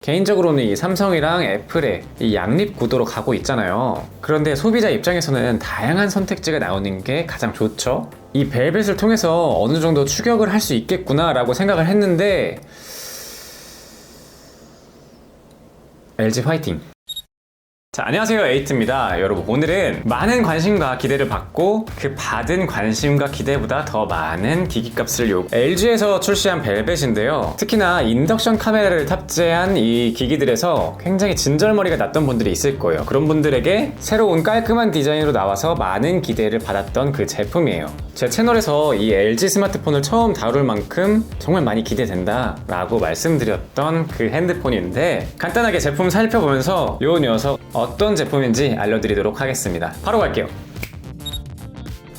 개인적으로는 이 삼성이랑 애플의 이 양립 구도로 가고 있잖아요. 그런데 소비자 입장에서는 다양한 선택지가 나오는 게 가장 좋죠. 이 벨벳을 통해서 어느 정도 추격을 할 수 있겠구나 라고 생각을 했는데 LG 화이팅! 자, 안녕하세요, 에이트입니다. 여러분, 오늘은 많은 관심과 기대를 받고 그 받은 관심과 기대보다 더 많은 기기값을 LG에서 출시한 벨벳인데요. 특히나 인덕션 카메라를 탑재한 이 기기들에서 굉장히 진절머리가 났던 분들이 있을 거예요. 그런 분들에게 새로운 깔끔한 디자인으로 나와서 많은 기대를 받았던 그 제품이에요. 제 채널에서 이 LG 스마트폰을 처음 다룰 만큼 정말 많이 기대된다 라고 말씀드렸던 그 핸드폰인데, 간단하게 제품 살펴보면서 요 녀석 어떤 제품인지 알려드리도록 하겠습니다. 바로 갈게요.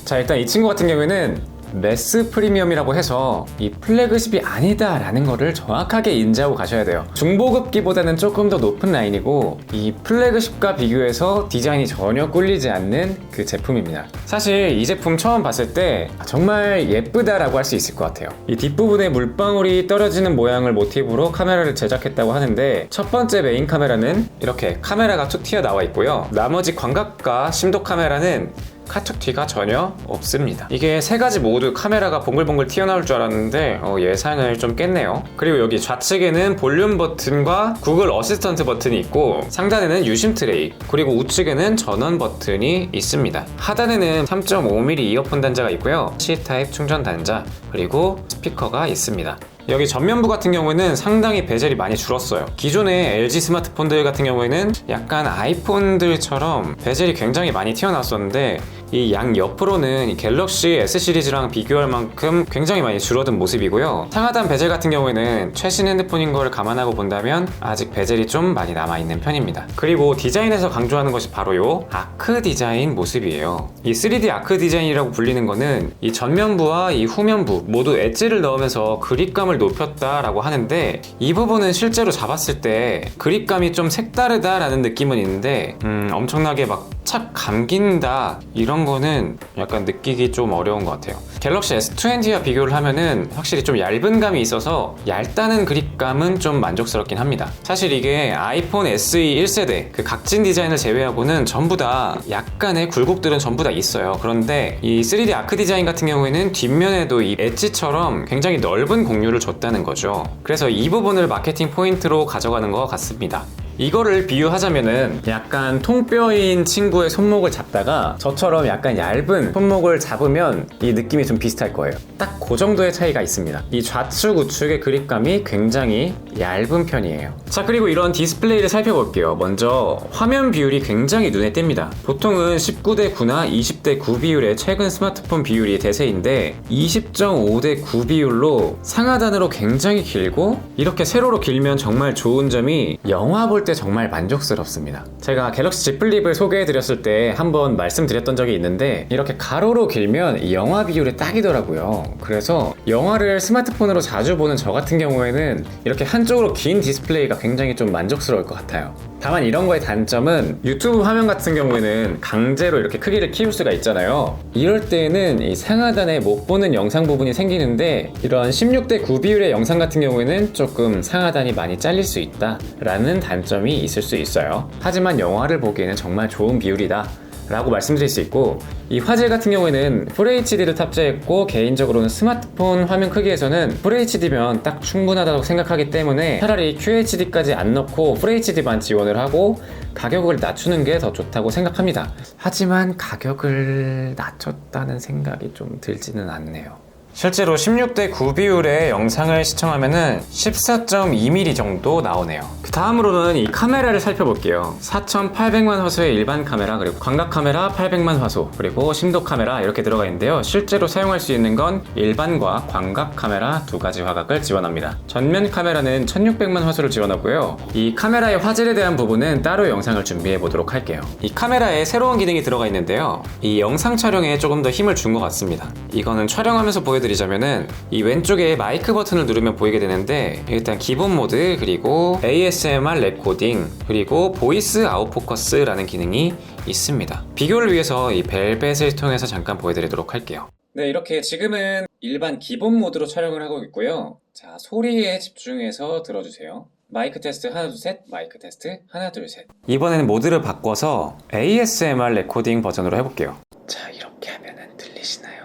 자, 일단 이 친구 같은 경우에는 매스 프리미엄이라고 해서 이 플래그십이 아니다 라는 거를 정확하게 인지하고 가셔야 돼요. 중보급기보다는 조금 더 높은 라인이고, 이 플래그십과 비교해서 디자인이 전혀 꿀리지 않는 그 제품입니다. 사실 이 제품 처음 봤을 때 정말 예쁘다라고 할 수 있을 것 같아요. 이 뒷부분에 물방울이 떨어지는 모양을 모티브로 카메라를 제작했다고 하는데, 첫 번째 메인 카메라는 이렇게 카메라가 툭 튀어나와 있고요. 나머지 광각과 심도 카메라는 카툭 뒤가 전혀 없습니다. 이게 세 가지 모두 카메라가 봉글봉글 튀어나올 줄 알았는데 예상을 좀 깼네요. 그리고 여기 좌측에는 볼륨 버튼과 구글 어시스턴트 버튼이 있고, 상단에는 유심 트레이, 그리고 우측에는 전원 버튼이 있습니다. 하단에는 3.5mm 이어폰 단자가 있고요. C타입 충전 단자, 그리고 스피커가 있습니다. 여기 전면부 같은 경우에는 상당히 베젤이 많이 줄었어요. 기존의 LG 스마트폰들 같은 경우에는 약간 아이폰들처럼 베젤이 굉장히 많이 튀어나왔었는데, 이 양 옆으로는 이 갤럭시 S 시리즈랑 비교할 만큼 굉장히 많이 줄어든 모습이고요. 상하단 베젤 같은 경우에는 최신 핸드폰인 걸 감안하고 본다면 아직 베젤이 좀 많이 남아있는 편입니다. 그리고 디자인에서 강조하는 것이 바로 요 아크 디자인 모습이에요. 이 3D 아크 디자인이라고 불리는 거는 이 전면부와 이 후면부 모두 엣지를 넣으면서 그립감을 높였다라고 하는데, 이 부분은 실제로 잡았을 때 그립감이 좀 색다르다라는 느낌은 있는데 엄청나게 막 착 감긴다 이런 거는 약간 느끼기 좀 어려운 것 같아요. 갤럭시 S20와 비교를 하면은 확실히 좀 얇은 감이 있어서 얇다는 그립감은 좀 만족스럽긴 합니다. 사실 이게 아이폰 SE 1세대 그 각진 디자인을 제외하고는 전부 다 약간의 굴곡들은 전부 다 있어요. 그런데 이 3D 아크 디자인 같은 경우에는 뒷면에도 이 엣지처럼 굉장히 넓은 공유를 줬다는 거죠. 그래서 이 부분을 마케팅 포인트로 가져가는 것 같습니다. 이거를 비유하자면은 약간 통뼈인 친구의 손목을 잡다가 저처럼 약간 얇은 손목을 잡으면 이 느낌이 좀 비슷할 거예요. 딱 그 정도의 차이가 있습니다. 이 좌측 우측의 그립감이 굉장히 얇은 편이에요. 자, 그리고 이런 디스플레이를 살펴볼게요. 먼저 화면 비율이 굉장히 눈에 띕니다. 보통은 19대 9나 20대 9 비율의 최근 스마트폰 비율이 대세인데, 20.5대 9 비율로 상하단으로 굉장히 길고, 이렇게 세로로 길면 정말 좋은 점이 영화 볼 때 정말 만족스럽습니다. 제가 갤럭시 Z 플립을 소개해드렸을 때 한번 말씀드렸던 적이 있는데, 이렇게 가로로 길면 이 영화 비율에 딱이더라고요. 그래서 영화를 스마트폰으로 자주 보는 저 같은 경우에는 이렇게 한쪽으로 긴 디스플레이가 굉장히 좀 만족스러울 것 같아요. 다만 이런 거의 단점은 유튜브 화면 같은 경우에는 강제로 이렇게 크기를 키울 수가 있잖아요. 이럴 때는 이 상하단에 못 보는 영상 부분이 생기는데, 이런 16대 9 비율의 영상 같은 경우에는 조금 상하단이 많이 잘릴 수 있다 라는 단점이 있을 수 있어요. 하지만 영화를 보기에는 정말 좋은 비율이다 라고 말씀드릴 수 있고, 이 화질 같은 경우에는 FHD를 탑재했고, 개인적으로는 스마트폰 화면 크기에서는 FHD면 딱 충분하다고 생각하기 때문에 차라리 QHD까지 안 넣고 FHD만 지원을 하고 가격을 낮추는 게 더 좋다고 생각합니다. 하지만 가격을 낮췄다는 생각이 좀 들지는 않네요. 실제로 16대 9 비율의 영상을 시청하면은 14.2mm 정도 나오네요. 그 다음으로는 이 카메라를 살펴볼게요. 4800만 화소의 일반 카메라, 그리고 광각 카메라 800만 화소, 그리고 심도 카메라 이렇게 들어가 있는데요. 실제로 사용할 수 있는 건 일반과 광각 카메라 두 가지 화각을 지원합니다. 전면 카메라는 1600만 화소를 지원하고요. 이 카메라의 화질에 대한 부분은 따로 영상을 준비해 보도록 할게요. 이 카메라에 새로운 기능이 들어가 있는데요. 이 영상 촬영에 조금 더 힘을 준 것 같습니다. 이거는 촬영하면서 보여드리자면은 이 왼쪽에 마이크 버튼을 누르면 보이게 되는데, 일단 기본 모드, 그리고 ASMR 레코딩, 그리고 보이스 아웃포커스라는 기능이 있습니다. 비교를 위해서 이 벨벳을 통해서 잠깐 보여드리도록 할게요. 네, 이렇게 지금은 일반 기본 모드로 촬영을 하고 있고요. 자, 소리에 집중해서 들어주세요. 마이크 테스트 하나 둘 셋, 마이크 테스트 하나 둘 셋. 이번에는 모드를 바꿔서 ASMR 레코딩 버전으로 해볼게요. 자, 이렇게 하면은 들리시나요?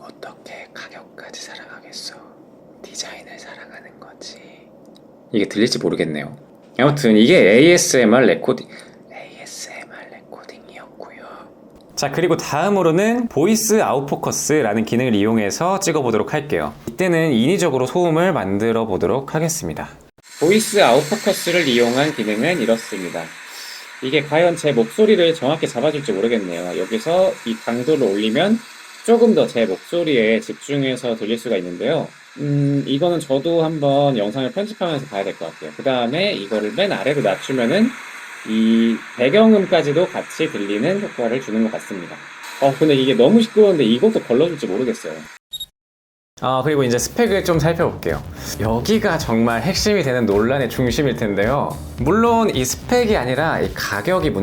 어떻게 가격까지 살아가겠어? 디자인을 살아가는 거지. 이게 들릴지 모르겠네요. 아무튼 이게 ASMR 레코딩이었고요. 자, 그리고 다음으로는 보이스 아웃포커스라는 기능을 이용해서 찍어보도록 할게요. 이때는 인위적으로 소음을 만들어 보도록 하겠습니다. 보이스 아웃포커스를 이용한 기능은 이렇습니다. 이게 과연 제 목소리를 정확히 잡아줄지 모르겠네요. 여기서 이 강도를 올리면 조금 더 제 목소리에 집중해서 들릴 수가 있는데요. 이거는 저도 한번 영상을 편집하면서 봐야 될 것 같아요. 그 다음에 이거를 맨 아래로 낮추면은 이 배경음까지도 같이 들리는 효과를 주는 것 같습니다. 근데 이게 너무 시끄러운데 이것도 걸러줄지 모르겠어요. 그리고 이제 스펙을 좀 살펴볼게요. 여기가 정말 핵심이 되는 논란의 중심일 텐데요. 물론 이 스펙이 아니라 이 가격이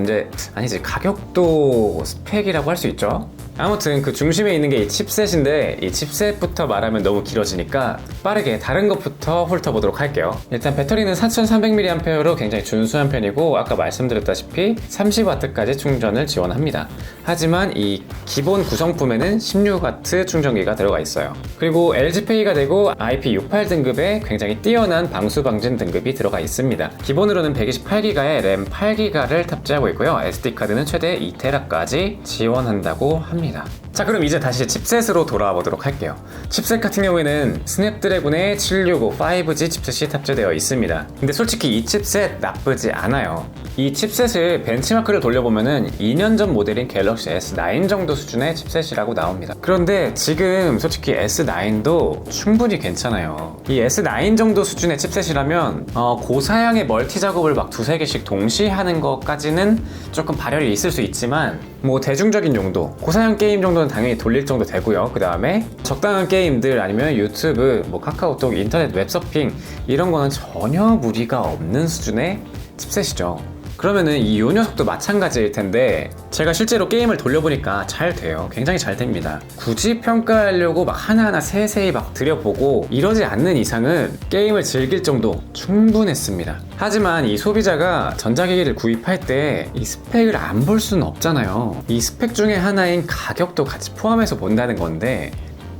아니지, 가격도 스펙이라고 할 수 있죠. 아무튼 그 중심에 있는 게 이 칩셋인데, 이 칩셋부터 말하면 너무 길어지니까 빠르게 다른 것부터 훑어보도록 할게요. 일단 배터리는 4300mAh로 굉장히 준수한 편이고, 아까 말씀드렸다시피 30W까지 충전을 지원합니다. 하지만 이 기본 구성품에는 16W 충전기가 들어가 있어요. 그리고 LG페이가 되고 IP68 등급의 굉장히 뛰어난 방수방진 등급이 들어가 있습니다. 기본으로는 128GB의 램 8GB를 탑재하고 있고요. SD카드는 최대 2TB까지 지원한다고 합니다. 자, 그럼 이제 다시 칩셋으로 돌아와 보도록 할게요. 칩셋 같은 경우에는 스냅드래곤의 765 5G 칩셋이 탑재되어 있습니다. 근데 솔직히 이 칩셋 나쁘지 않아요. 이 칩셋을 벤치마크를 돌려보면은 2년 전 모델인 갤럭시 S9 정도 수준의 칩셋이라고 나옵니다. 그런데 지금 솔직히 S9도 충분히 괜찮아요. 이 S9 정도 수준의 칩셋이라면 고사양의 멀티 작업을 막 두세 개씩 동시에 하는 것까지는 조금 발열이 있을 수 있지만, 뭐 대중적인 용도, 고사양 게임 정도는 당연히 돌릴 정도 되고요. 그 다음에 적당한 게임들, 아니면 유튜브, 뭐 카카오톡, 인터넷 웹서핑, 이런 거는 전혀 무리가 없는 수준의 칩셋이죠. 그러면은 이 녀석도 마찬가지일 텐데, 제가 실제로 게임을 돌려보니까 잘 돼요. 굉장히 잘 됩니다. 굳이 평가하려고 막 하나하나 세세히 막 들여보고 이러지 않는 이상은 게임을 즐길 정도 충분했습니다. 하지만 이 소비자가 전자기기를 구입할 때 이 스펙을 안 볼 수는 없잖아요. 이 스펙 중에 하나인 가격도 같이 포함해서 본다는 건데,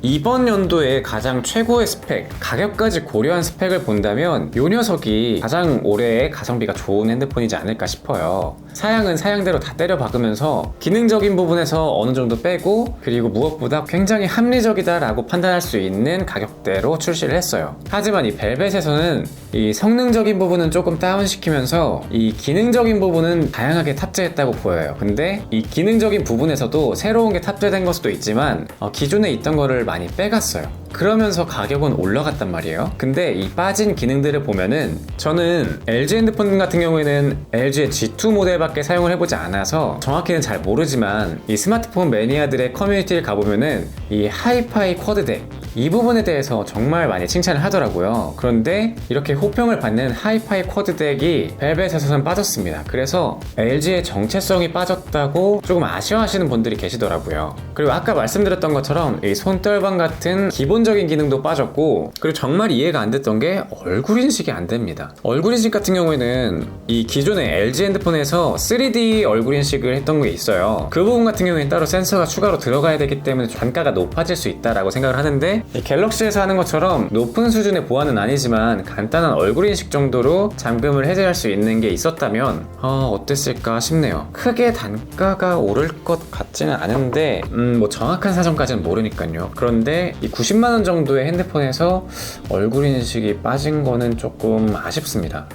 이번 연도에 가장 최고의 스펙, 가격까지 고려한 스펙을 본다면 이 녀석이 가장 올해의 가성비가 좋은 핸드폰이지 않을까 싶어요. 사양은 사양대로 다 때려 박으면서 기능적인 부분에서 어느 정도 빼고, 그리고 무엇보다 굉장히 합리적이다라고 판단할 수 있는 가격대로 출시를 했어요. 하지만 이 벨벳에서는 이 성능적인 부분은 조금 다운시키면서 이 기능적인 부분은 다양하게 탑재했다고 보여요. 근데 이 기능적인 부분에서도 새로운 게 탑재된 걸 수도 있지만 기존에 있던 거를 많이 빼갔어요. 그러면서 가격은 올라갔단 말이에요. 근데 이 빠진 기능들을 보면은, 저는 LG 핸드폰 같은 경우에는 LG의 G2 모델밖에 사용을 해보지 않아서 정확히는 잘 모르지만, 이 스마트폰 매니아들의 커뮤니티를 가보면은 이 하이파이 쿼드덱, 이 부분에 대해서 정말 많이 칭찬을 하더라고요. 그런데 이렇게 호평을 받는 하이파이 쿼드덱이 벨벳에서는 빠졌습니다. 그래서 LG의 정체성이 빠졌다고 조금 아쉬워하시는 분들이 계시더라고요. 그리고 아까 말씀드렸던 것처럼 이 손떨방 같은 기본적인 기능도 빠졌고, 그리고 정말 이해가 안 됐던 게 얼굴 인식이 안 됩니다. 얼굴 인식 같은 경우에는 이 기존의 LG 핸드폰에서 3D 얼굴 인식을 했던 게 있어요. 그 부분 같은 경우에는 따로 센서가 추가로 들어가야 되기 때문에 단가가 높아질 수 있다라고 생각을 하는데, 이 갤럭시에서 하는 것처럼 높은 수준의 보안은 아니지만 간단한 얼굴 인식 정도로 잠금을 해제할 수 있는 게 있었다면 어땠을까 싶네요. 크게 단가가 오를 것 같지는 않은데 뭐 정확한 사정까지는 모르니까요. 그런데 이 90만원 정도의 핸드폰에서 얼굴 인식이 빠진 거는 조금 아쉽습니다.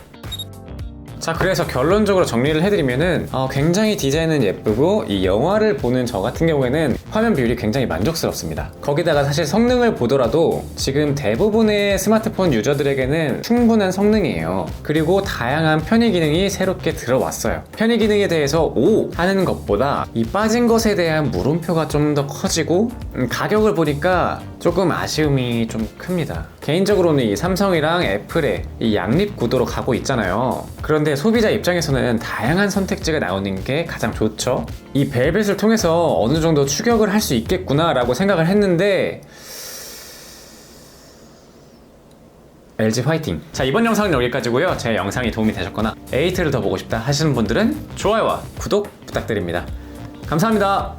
자, 그래서 결론적으로 정리를 해드리면은 굉장히 디자인은 예쁘고, 이 영화를 보는 저 같은 경우에는 화면 비율이 굉장히 만족스럽습니다. 거기다가 사실 성능을 보더라도 지금 대부분의 스마트폰 유저들에게는 충분한 성능이에요. 그리고 다양한 편의 기능이 새롭게 들어왔어요. 편의 기능에 대해서 오! 하는 것보다 이 빠진 것에 대한 물음표가 좀 더 커지고, 가격을 보니까 조금 아쉬움이 좀 큽니다. 개인적으로는 이 삼성이랑 애플의 이 양립 구도로 가고 있잖아요. 그런데 소비자 입장에서는 다양한 선택지가 나오는 게 가장 좋죠. 이 벨벳을 통해서 어느 정도 추격을 할 수 있겠구나 라고 생각을 했는데, LG 화이팅! 자, 이번 영상은 여기까지고요. 제 영상이 도움이 되셨거나 에이트를 더 보고 싶다 하시는 분들은 좋아요와 구독 부탁드립니다. 감사합니다.